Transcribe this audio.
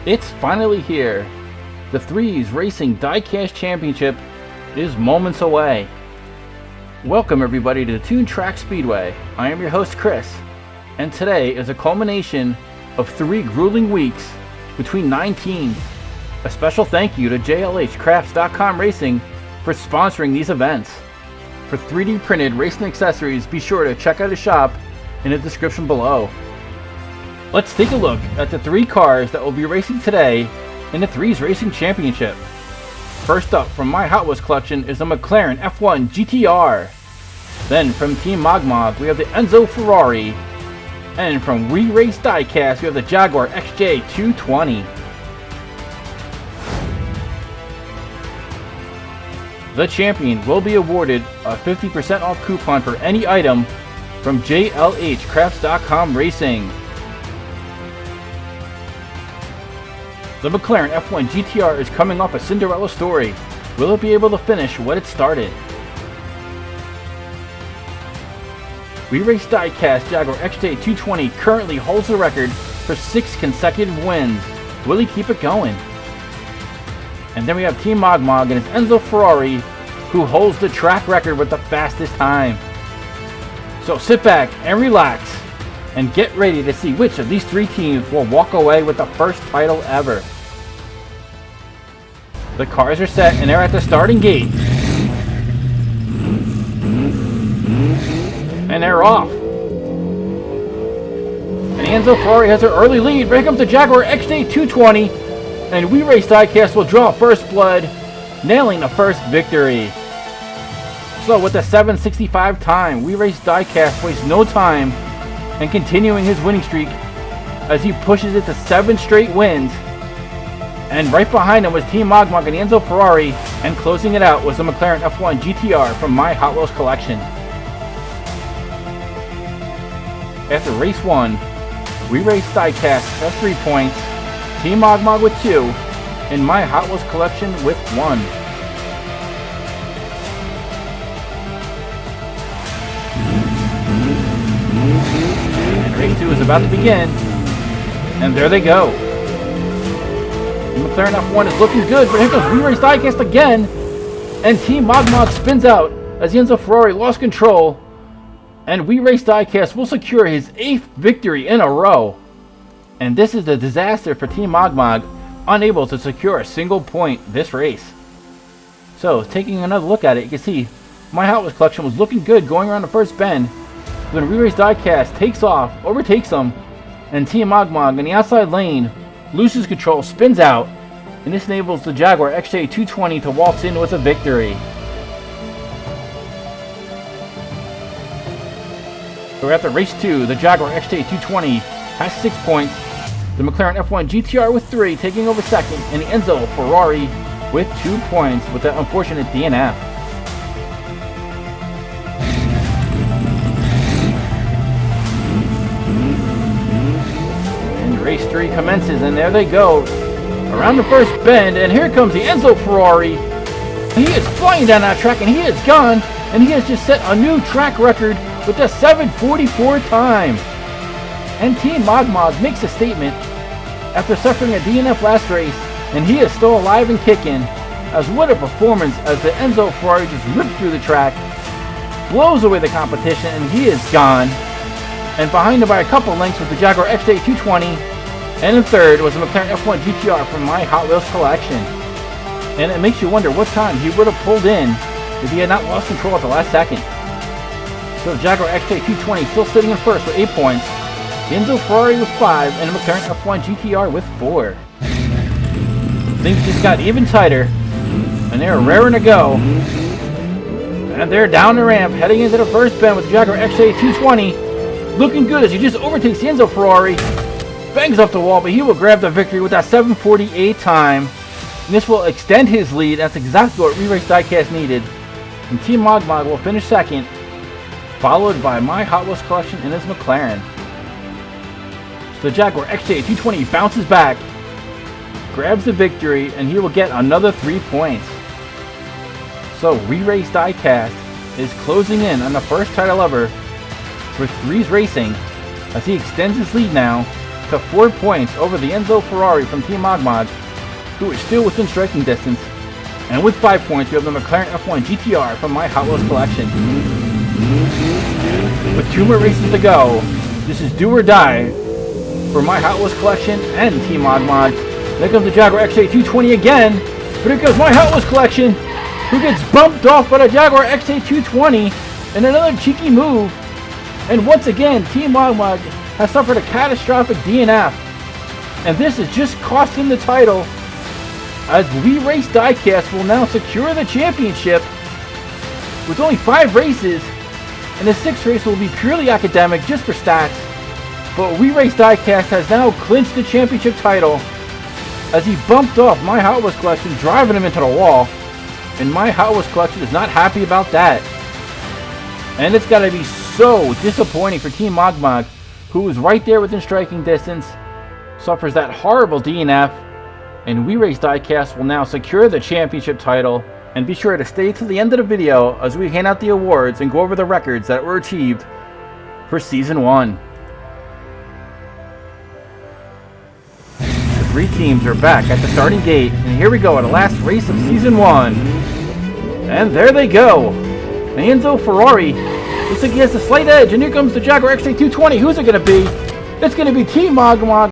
It's finally here. The 3's Racing Diecast Championship is moments away. Welcome everybody to the Toon Track Speedway. I am your host Chris, and today is a culmination of 3 grueling weeks between 9 teams. A special thank you to JLHcrafts.com Racing for sponsoring these events. For 3D printed racing accessories, be sure to check out his shop in the description below. Let's take a look at the 3 cars that will be racing today in the 3's Racing Championship. First up from my Hot Wheels collection is the McLaren F1 GTR. Then from Team Mogmog we have the Enzo Ferrari. And from We Race Diecast we have the Jaguar XJ220. The champion will be awarded a 50% off coupon for any item from JLHcrafts.com Racing. The McLaren F1 GTR is coming off a Cinderella story. Will it be able to finish what it started? We Race Diecast Jaguar XJ220 currently holds the record for 6 consecutive wins. Will he keep it going? And then we have Team Mogmog and it's Enzo Ferrari who holds the track record with the fastest time. So sit back and relax and get ready to see which of these 3 teams will walk away with the first title ever. The cars are set and they're at the starting gate. And they're off. And Enzo Ferrari has their early lead. Here comes the Jaguar XJ220. And We Race Diecast will draw first blood, nailing the first victory. So with the 765 time, We Race Diecast wastes no time and continuing his winning streak as he pushes it to 7 straight wins. And right behind him was Team Mogmog and Enzo Ferrari, and closing it out was the McLaren F1 GTR from my Hot Wheels collection. After race 1, We Race Diecast has 3 points, Team Mogmog with 2, and my Hot Wheels collection with 1. And race 2 is about to begin, and there they go. The McLaren F1 is looking good, but here goes We Race Diecast again, and Team Mogmog spins out as Enzo Ferrari lost control, and We Race Diecast will secure his 8th victory in a row. And this is a disaster for Team Mogmog, unable to secure a single point this race. So, taking another look at it, you can see my Hot Wheels collection was looking good going around the first bend. When We Race Diecast takes off, overtakes them, and Team Mogmog in the outside lane loses control, spins out, and this enables the Jaguar XJ220 to waltz in with a victory. We're at the race 2. The Jaguar XJ220 has 6 points. The McLaren F1 GTR with 3, taking over second, and the Enzo Ferrari with 2 points with that unfortunate DNF. And race 3 commences, and there they go around the first bend, and here comes the Enzo Ferrari. He is flying down that track, and he is gone, and he has just set a new track record with a 7:44 time. And Team Mogmog makes a statement after suffering a DNF last race, and he is still alive and kicking. As what a performance as the Enzo Ferrari just rips through the track, blows away the competition, and he is gone. And behind him by a couple lengths was the Jaguar XJ220, and in third was the McLaren F1 GTR from my Hot Wheels collection. And it makes you wonder what time he would have pulled in if he had not lost control at the last second. So the Jaguar XJ220 still sitting in first with 8 points, Enzo Ferrari with 5, and the McLaren F1 GTR with 4. Things just got even tighter, and they're raring to go. And they're down the ramp, heading into the first bend with the Jaguar XJ220. Looking good as he just overtakes Enzo Ferrari, bangs off the wall, but he will grab the victory with that 7:48 time. And this will extend his lead. That's exactly what We Race Diecast needed. And Team Mogmog will finish second, followed by my Hot Wheels collection and his McLaren. So the Jaguar XJ220 bounces back, grabs the victory, and he will get another 3 points. So We Race Diecast is closing in on the first title ever for 3's Racing as he extends his lead now to 4 points over the Enzo Ferrari from Team Mogmog, who is still within striking distance. And with 5 points, we have the McLaren F1 GTR from my Hot Wheels collection. With 2 more races to go, this is do or die for my Hot Wheels collection and Team Mogmog. There comes the Jaguar XJ220 again, but here goes my Hot Wheels collection, who gets bumped off by the Jaguar XJ220 in another cheeky move. And once again, Team Mogmog has suffered a catastrophic DNF, and this is just costing the title, as We Race Diecast will now secure the championship with only 5 races, and the 6th race will be purely academic just for stats. But We Race Diecast has now clinched the championship title, as he bumped off my Hot Wheels collection, driving him into the wall, and my Hot Wheels collection is not happy about that. And it's got to be so disappointing for Team Mogmog, who is right there within striking distance, suffers that horrible DNF, and We Race Diecast will now secure the championship title. And be sure to stay till the end of the video as we hand out the awards and go over the records that were achieved for Season 1. The 3 teams are back at the starting gate, and here we go at the last race of Season 1. And there they go. Enzo Ferrari looks like he has a slight edge, and here comes the Jaguar XJ220. Who's it going to be? It's going to be Team Mogmog